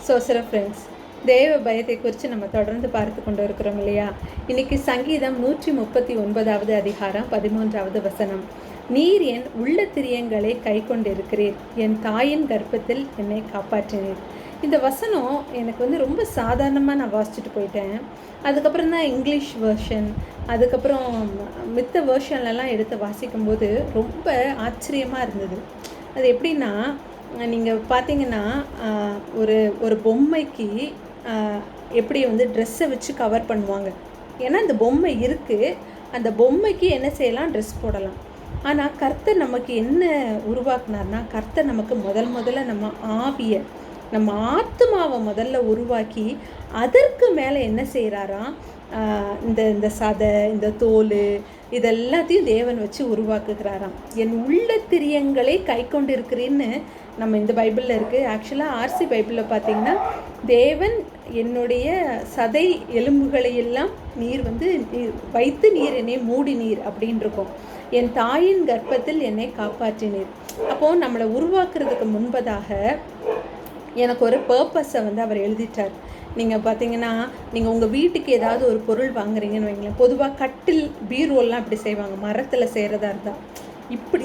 சில ஃப்ரெண்ட்ஸ், தேவ பயத்தை குறித்து நம்ம தொடர்ந்து பார்த்து கொண்டு இருக்கிறோம் இல்லையா? இன்னைக்கு சங்கீதம் 139வது அதிகாரம் 13வது வசனம். நீர் என் உள்ள திரியங்களை கை கொண்டிருக்கிறீர், என் தாயின் கர்ப்பத்தில் என்னை காப்பாற்றினீர். இந்த வசனம் எனக்கு ரொம்ப சாதாரணமாக நான் வாசிச்சுட்டு போயிட்டேன். அதுக்கப்புறம் தான் இங்கிலீஷ் வேர்ஷன், அதுக்கப்புறம் மித்த வேர்ஷன்லலாம் எடுத்து வாசிக்கும்போது ரொம்ப ஆச்சரியமாக இருந்தது. அது எப்படின்னா, நீங்கள் பார்த்தீங்கன்னா ஒரு ஒரு பொம்மைக்கு எப்படி ட்ரெஸ்ஸை வச்சு கவர் பண்ணுவாங்க. ஏன்னா அந்த பொம்மை இருக்குது, அந்த பொம்மைக்கு என்ன செய்யலாம், ட்ரெஸ் போடலாம். ஆனால் கர்த்தர் நமக்கு என்ன உருவாக்குனார்னா, கர்த்தர் நமக்கு முதல்ல நம்ம ஆவியை, நம்ம ஆத்மாவை முதல்ல உருவாக்கி அதற்கு மேலே என்ன செய்கிறாராம், இந்த சதை, இந்த தோல், இதெல்லாத்தையும் தேவன் வச்சு உருவாக்குகிறாராம். என் உள்ள திரியங்களை கை கொண்டு இருக்கிறேன்னு நம்ம இந்த பைபிளில் இருக்குது. ஆக்சுவலாக ஆர்சி பைபிளில் பார்த்தீங்கன்னா, தேவன் என்னுடைய சதை எலும்புகளை எல்லாம் நீர் வைத்து நீர் என்னை மூடி நீர் அப்படின்னு இருக்கும். என் தாயின் கர்ப்பத்தில் என்னை காப்பாற்றினீர். அப்போது நம்மளை உருவாக்குறதுக்கு முன்பதாக எனக்கு ஒரு பர்பஸை அவர் எழுதிட்டார். நீங்கள் பார்த்தீங்கன்னா, நீங்கள் உங்கள் வீட்டுக்கு ஏதாவது ஒரு பொருள் வாங்குறீங்கன்னு வைங்களேன். பொதுவாக கட்டில், பீரோல்லாம் அப்படி செய்வாங்க, மரத்தில் செய்கிறதா இருந்தால்.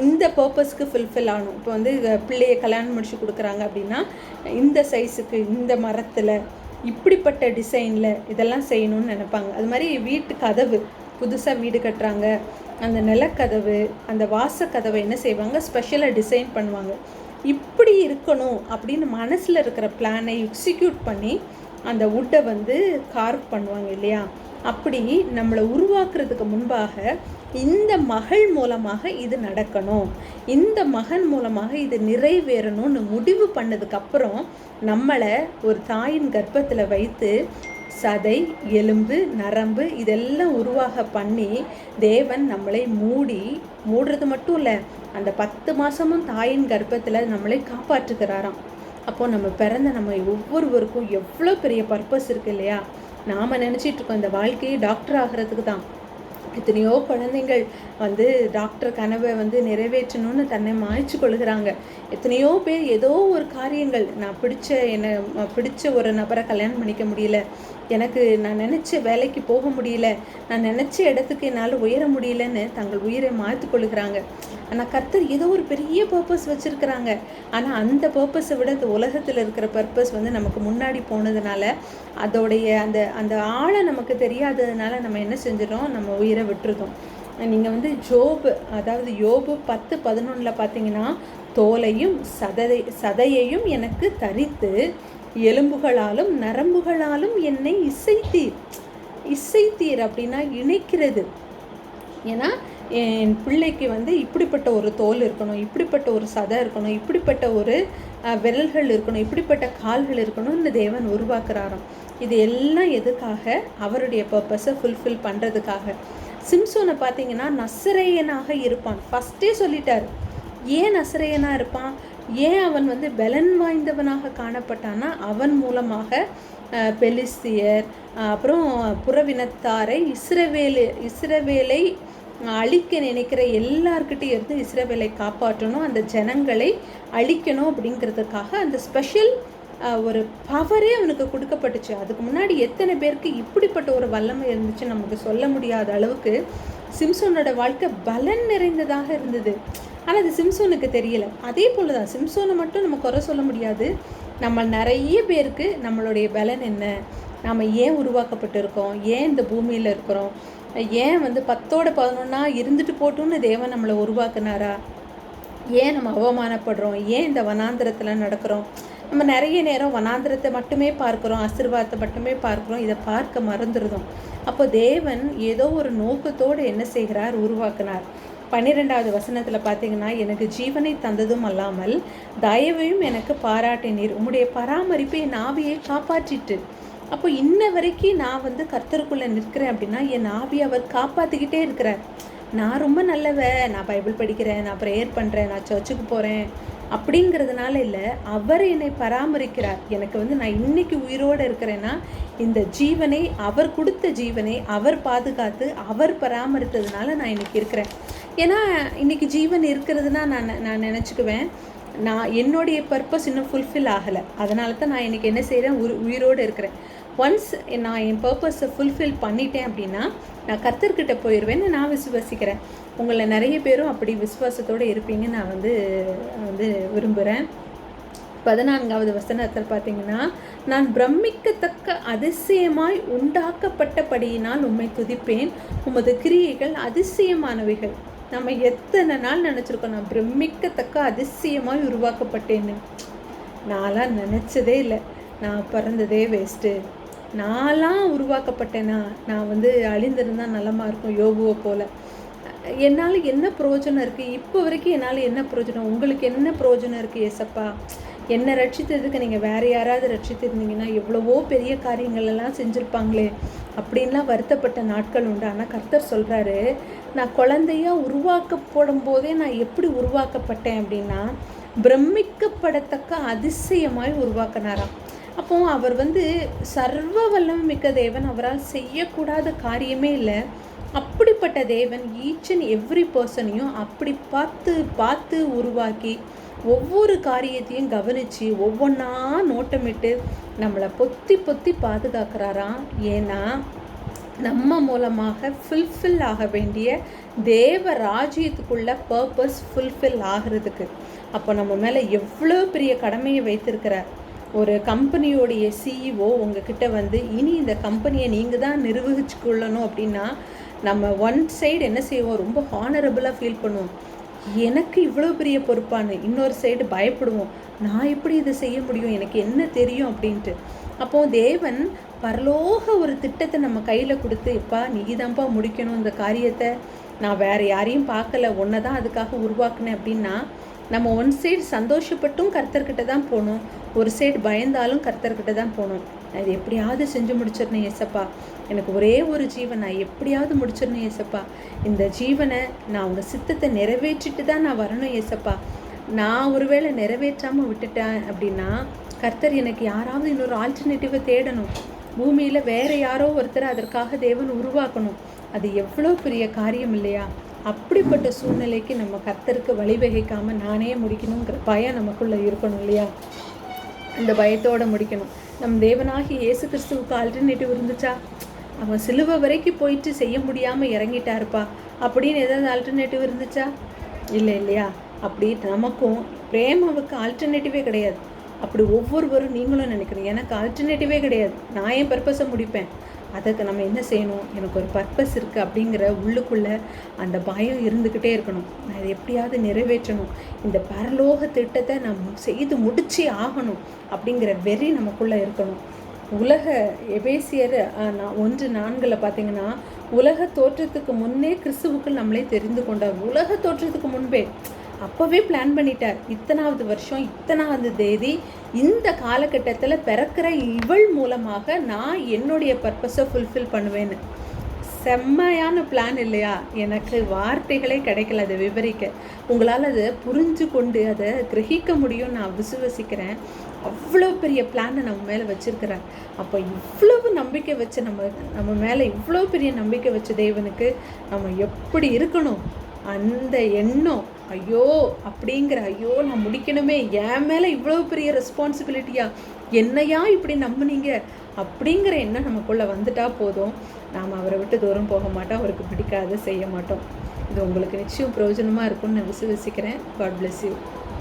இந்த பர்பஸ்க்கு ஃபுல்ஃபில் ஆகணும். இப்போ பிள்ளையை கல்யாணம் முடிச்சு கொடுக்குறாங்க அப்படின்னா, இந்த சைஸுக்கு, இந்த மரத்தில், இப்படிப்பட்ட டிசைனில் இதெல்லாம் செய்யணும்னு நினைப்பாங்க. அது மாதிரி வீட்டு கதவு, புதுசாக வீடு கட்டுறாங்க, அந்த நிலக்கதவு, அந்த வாசக்கதவை என்ன செய்வாங்க, ஸ்பெஷலாக டிசைன் பண்ணுவாங்க. இப்படி இருக்கணும் அப்படின்னு மனசில் இருக்கிற பிளானை எக்ஸிக்யூட் பண்ணி அந்த வுட்டை கார்வ் பண்ணுவாங்க இல்லையா? அப்படி நம்மளை உருவாக்குறதுக்கு முன்பாக இந்த மகள் மூலமாக இது நடக்கணும், இந்த மகன் மூலமாக இது நிறைவேறணும்னு முடிவு பண்ணதுக்கப்புறம் நம்மளை ஒரு தாயின் கர்ப்பத்தில் வைத்து சதை, எலும்பு, நரம்பு இதெல்லாம் உருவாக பண்ணி தேவன் நம்மளை மூடுறது மட்டும் இல்லை, அந்த 10 மாதமும் தாயின் கர்ப்பத்தில் நம்மளை காப்பாற்றுகிறாராம். அப்போது நம்ம பிறந்த நம்ம ஒவ்வொருவருக்கும் எவ்வளோ பெரிய பர்பஸ் இருக்குது இல்லையா? நாம் நினச்சிட்ருக்கோம் இந்த வாழ்க்கையை டாக்டர் ஆகிறதுக்கு தான். எத்தனையோ குழந்தைங்கள் டாக்டர் கனவை நிறைவேற்றணும்னு தன்னை மாய்ச்சி கொள்கிறாங்க. எத்தனையோ பேர் ஏதோ ஒரு காரியங்கள், நான் பிடிச்ச ஒரு நபரை கல்யாணம் பண்ணிக்க முடியல, நான் நினச்ச வேலைக்கு போக முடியல, நான் நினச்ச இடத்துக்கு என்னால் உயர முடியலன்னு தங்கள் உயிரை மாற்றி கொள்கிறாங்க. ஆனால் கர்த்தர் ஏதோ ஒரு பெரிய பர்பஸ் வச்சுருக்கிறாங்க. ஆனால் அந்த பர்பஸை விட இந்த உலகத்தில் இருக்கிற பர்பஸ் நமக்கு முன்னாடி போனதுனால, அதோடைய அந்த ஆழை நமக்கு தெரியாததுனால நம்ம என்ன செஞ்சிடறோம், நம்ம உயிரை விட்டுருதோம். நீங்கள் யோபு 10:11 பார்த்தீங்கன்னா, தோலையும் சதையையும் எனக்கு தரித்து எலும்புகளாலும் நரம்புகளாலும் என்னை இசைத்தீர் அப்படின்னா இணைக்கிறது. ஏன்னா என் பிள்ளைக்கு இப்படிப்பட்ட ஒரு தோல் இருக்கணும், இப்படிப்பட்ட ஒரு சதை இருக்கணும், இப்படிப்பட்ட ஒரு விரல்கள் இருக்கணும், இப்படிப்பட்ட கால்கள் இருக்கணும்னு தேவன் உருவாக்குறாராம். இது எல்லாம் எதுக்காக? அவருடைய பர்பஸை ஃபுல்ஃபில் பண்ணுறதுக்காக. சிம்சோனை பார்த்தீங்கன்னா நசரேயனாக இருப்பான். ஃபஸ்ட்டே சொல்லிட்டார். ஏன் நசரேயனாக இருப்பான்? ஏன் அவன் பலன் வாய்ந்தவனாக காணப்பட்டான்னா, அவன் மூலமாக பெலிஸ்தியர், அப்புறம் புறவினத்தாரை, இஸ்ரவேலை அழிக்க நினைக்கிற எல்லார்கிட்டையும் இருந்து இஸ்ரவேலை காப்பாற்றணும், அந்த ஜனங்களை அழிக்கணும் அப்படிங்கிறதுக்காக அந்த ஸ்பெஷல் ஒரு பவரே அவனுக்கு கொடுக்கப்பட்டுச்சு. அதுக்கு முன்னாடி எத்தனை பேருக்கு இப்படிப்பட்ட ஒரு வல்லமை இருந்துச்சு நமக்கு சொல்ல முடியாத அளவுக்கு சிம்சோனோட வாழ்க்கை பலன் நிறைந்ததாக இருந்தது. ஆனால் அது சிம்சோனுக்கு தெரியலை. அதே போல் தான் சிம்சோனை மட்டும் நம்ம குறை சொல்ல முடியாது. நம்ம நிறைய பேருக்கு நம்மளுடைய பலன் என்ன, நாம் ஏன் உருவாக்கப்பட்டிருக்கோம், ஏன் இந்த பூமியில் இருக்கிறோம், ஏன் 10ஓட 11 இருந்துட்டு போட்டோன்னு தேவன் நம்மளை உருவாக்குனாரா, ஏன் நம்ம அவமானப்படுறோம், ஏன் இந்த வனாந்திரத்தில் நடக்கிறோம். நம்ம நிறைய நேரம் வனாந்திரத்தை மட்டுமே பார்க்குறோம், ஆசீர்வாதத்தை மட்டுமே பார்க்குறோம், இதை பார்க்க மறந்துடுறோம். அப்போ தேவன் ஏதோ ஒரு நோக்கத்தோடு என்ன செய்கிறார், உருவாக்குனார். 12வது வசனத்தில் பார்த்தீங்கன்னா, எனக்கு ஜீவனை தந்ததும் அல்லாமல் தயவையும் எனக்கு பாராட்டினீர், உம்முடைய பராமரிப்பு என் ஆவியை காப்பாற்றிட்டு. அப்போ இன்ன வரைக்கும் நான் கர்த்தருக்குள்ளே நிற்கிறேன் அப்படின்னா என் ஆவியை அவர் காப்பாற்றிக்கிட்டே இருக்கிறார். நான் ரொம்ப நான் பைபிள் படிக்கிறேன், நான் ப்ரேயர் பண்ணுறேன், நான் சர்ச்சுக்கு போகிறேன் அப்படிங்கிறதுனால இல்லை, அவர் என்னை பராமரிக்கிறார். எனக்கு நான் இன்னைக்கு உயிரோடு இருக்கிறேன்னா இந்த ஜீவனை, அவர் கொடுத்த ஜீவனை அவர் பாதுகாத்து அவர் பராமரித்ததுனால நான் இன்னைக்கு இருக்கிறேன். ஏன்னா இன்றைக்கி ஜீவன் இருக்கிறதுனா நான் நினச்சிக்குவேன், நான் என்னுடைய பர்பஸ் இன்னும் ஃபுல்ஃபில் ஆகலை. அதனால தான் நான் இன்றைக்கி என்ன செய்கிறேன், உயிரோடு இருக்கிறேன். ஒன்ஸ் நான் என் பர்பஸை ஃபுல்ஃபில் பண்ணிட்டேன் அப்படின்னா நான் கர்த்தர்கிட்ட போயிடுவேன்னு நான் விசுவாசிக்கிறேன். உங்களை நிறைய பேரும் அப்படி விசுவாசத்தோடு இருப்பீங்கன்னு நான் வந்து விரும்புகிறேன். 14வது வசனத்தில் பார்த்தீங்கன்னா, நான் பிரமிக்கத்தக்க அதிசயமாய் உண்டாக்கப்பட்டபடியினால் உம்மை துதிப்பேன், உமது கிரியைகள் அதிசயமானவைகள். நம்ம எத்தனை நாள் நினச்சிருக்கோம் நான் பிரமிக்கத்தக்க அதிசயமாய் உருவாக்கப்பட்டேன்னு. நான்லாம் நினச்சதே இல்லை. நான் பிறந்ததே வேஸ்ட்டு, நான்லாம் உருவாக்கப்பட்டேன்னா நான் அழிந்திருந்தால் நலமாக இருக்கும் யோபுவை போல். என்னால் என்ன பிரயோஜனம் இருக்குது? இப்போ வரைக்கும் என்னால் என்ன பிரயோஜனம்? உங்களுக்கு என்ன பிரயோஜனம் இருக்குது ஏசப்பா? என்னை ரட்சித்ததுக்கு நீங்கள் வேறு யாராவது ரட்சித்திருந்தீங்கன்னா எவ்வளவோ பெரிய காரியங்கள் எல்லாம் செஞ்சுருப்பாங்களே அப்படின்லாம் வருத்தப்பட்ட நாட்கள் உண்டு. ஆனால் கர்த்தர் சொல்கிறாரு, நான் குழந்தையாக உருவாக்கப்படும் போதே நான் எப்படி உருவாக்கப்பட்டேன் அப்படின்னா பிரமிக்கப்படத்தக்க அதிசயமாய் உருவாக்கினாராம். அப்போ அவர் சர்வ வல்லமை மிக்க தேவன், அவரால் செய்யக்கூடாத காரியமே இல்லை. அப்படிப்பட்ட தேவன் ஈச் அண்ட் எவ்ரி பர்சனையும் அப்படி பார்த்து பார்த்து உருவாக்கி ஒவ்வொரு காரியத்தையும் கவனித்து ஒவ்வொன்றா நோட்டமிட்டு நம்மளை பொத்தி பொத்தி பாதுகாக்கிறாராம். ஏன்னா நம்ம மூலமாக ஃபுல்ஃபில் ஆக வேண்டிய தேவ ராஜ்யத்துக்குள்ள பர்பஸ் ஃபுல்ஃபில் ஆகிறதுக்கு. அப்போ நம்ம மேலே எவ்வளோ பெரிய கடமையை வைத்திருக்கிறார். ஒரு கம்பெனியோடைய சிஇஓ உங்ககிட்ட இனி இந்த கம்பெனியை நீங்கள் தான் நிர்வகிச்சுக்கொள்ளணும் அப்படின்னா நம்ம ஒன் சைடு என்ன செய்வோம், ரொம்ப ஹானரபுளாக ஃபீல் பண்ணுவோம், எனக்கு இவ்வளோ பெரிய பொறுப்பானு. இன்னொரு சைடு பயப்படுவோம், நான் எப்படி இதை செய்ய முடியும், எனக்கு என்ன தெரியும் அப்படின்ட்டு. அப்போது தேவன் பரலோக ஒரு திட்டத்தை நம்ம கையில் கொடுத்து, எப்பா நீ தான்ப்பா முடிக்கணும் இந்த காரியத்தை, நான் வேறு யாரையும் பார்க்கல, ஒன்றை தான் அதுக்காக உருவாக்குனேன் அப்படின்னா நம்ம ஒன் சைடு சந்தோஷப்பட்டும் கர்த்தர்கிட்ட தான் போகணும், ஒரு சைடு பயந்தாலும் கர்த்தர்கிட்ட தான் போகணும். நான் இது எப்படியாவது செஞ்சு முடிச்சிடணும் ஏசப்பா, எனக்கு ஒரே ஒரு ஜீவன் நான் எப்படியாவது முடிச்சிடணும் ஏசப்பா, இந்த ஜீவனை நான் உங்கள் சித்தத்தை நிறைவேற்றிட்டு தான் நான் வரணும் ஏசப்பா. நான் ஒருவேளை நிறைவேற்றாமல் விட்டுட்டேன் அப்படின்னா கர்த்தர் எனக்கு யாராவது இன்னொரு ஆல்டர்னேட்டிவை தேடணும், பூமியில் வேறு யாரோ ஒருத்தர் அதற்காக தேவன் உருவாக்கணும். அது எவ்வளோ பெரிய காரியம் இல்லையா? அப்படிப்பட்ட சூழ்நிலைக்கு நம்ம கர்த்தருக்கு வழிவகைக்காமல் நானே முடிக்கணுங்கிற பயம் நமக்குள்ளே இருக்கணும் இல்லையா? அந்த பயத்தோடு முடிக்கணும். நம் தேவனாகி இயேசு கிறிஸ்துவுக்கு ஆல்டர்னேட்டிவ் இருந்துச்சா? அவன் சிலுவை வரைக்கும் போயிட்டு செய்ய முடியாமல் இறங்கிட்டாருப்பா அப்படின்னு ஏதாவது ஆல்டர்னேட்டிவ் இருந்துச்சா? இல்லை இல்லையா? அப்படி நமக்கும் பிரேமாவுக்கு ஆல்டர்னேட்டிவே கிடையாது. அப்படி ஒவ்வொருவரும் நீங்களும் நினைக்கிறீங்க, எனக்கு ஆல்டர்னேட்டிவே கிடையாது, நான் என் பர்பஸை முடிப்பேன். அதுக்கு நம்ம என்ன செய்யணும், எனக்கு ஒரு பர்பஸ் இருக்குது அப்படிங்கிற உள்ளுக்குள்ளே அந்த பயம் இருந்துக்கிட்டே இருக்கணும். நான் இதை எப்படியாவது நிறைவேற்றணும், இந்த பரலோக திட்டத்தை நம்ம செய்து முடிச்சே ஆகணும் அப்படிங்கிற வெறி நமக்குள்ளே இருக்கணும். உலக எபேசியர் 1:4 பார்த்தீங்கன்னா, உலக தோற்றத்துக்கு முன்னே கிறிஸ்துவுக்குள் நம்மளே தெரிந்து கொண்டார். உலக தோற்றத்துக்கு முன்பே அப்போவே பிளான் பண்ணிட்டார், இத்தனாவது வருஷம் இத்தனாவது தேதி இந்த காலகட்டத்தில் பிறக்கிற இவள் மூலமாக நான் என்னுடைய பர்பஸை ஃபுல்ஃபில் பண்ணுவேன்னு. செம்மையான பிளான் இல்லையா? எனக்கு வார்த்தைகளே கிடைக்கல அதை விவரிக்க. உங்களால் அதை புரிஞ்சு கொண்டு அதை கிரகிக்க முடியும் நான் விசுவசிக்கிறேன். அவ்வளோ பெரிய பிளானை நம்ம மேலே வச்சுருக்கிறார். அப்போ இவ்வளவு நம்பிக்கை வச்ச நம்ம மேலே இவ்வளோ பெரிய நம்பிக்கை வச்ச தேவனுக்கு நம்ம எப்படி இருக்கணும்? அந்த எண்ணம், ஐயோ அப்படிங்கிற, ஐயோ நான் முடிக்கணுமே, என் மேலே இவ்வளோ பெரிய ரெஸ்பான்சிபிலிட்டியா, என்னையா இப்படி நம்புனீங்க அப்படிங்கிற எண்ணம் நமக்குள்ளே வந்துட்டால் போதும், நாம் அவரை விட்டு தூரம் போக மாட்டோம், அவருக்கு பிடிக்காத செய்ய மாட்டோம். இது உங்களுக்கு நிச்சயம் பிரயோஜனமாக இருக்கும்னு நான் விசுவசிக்கிறேன். God bless you.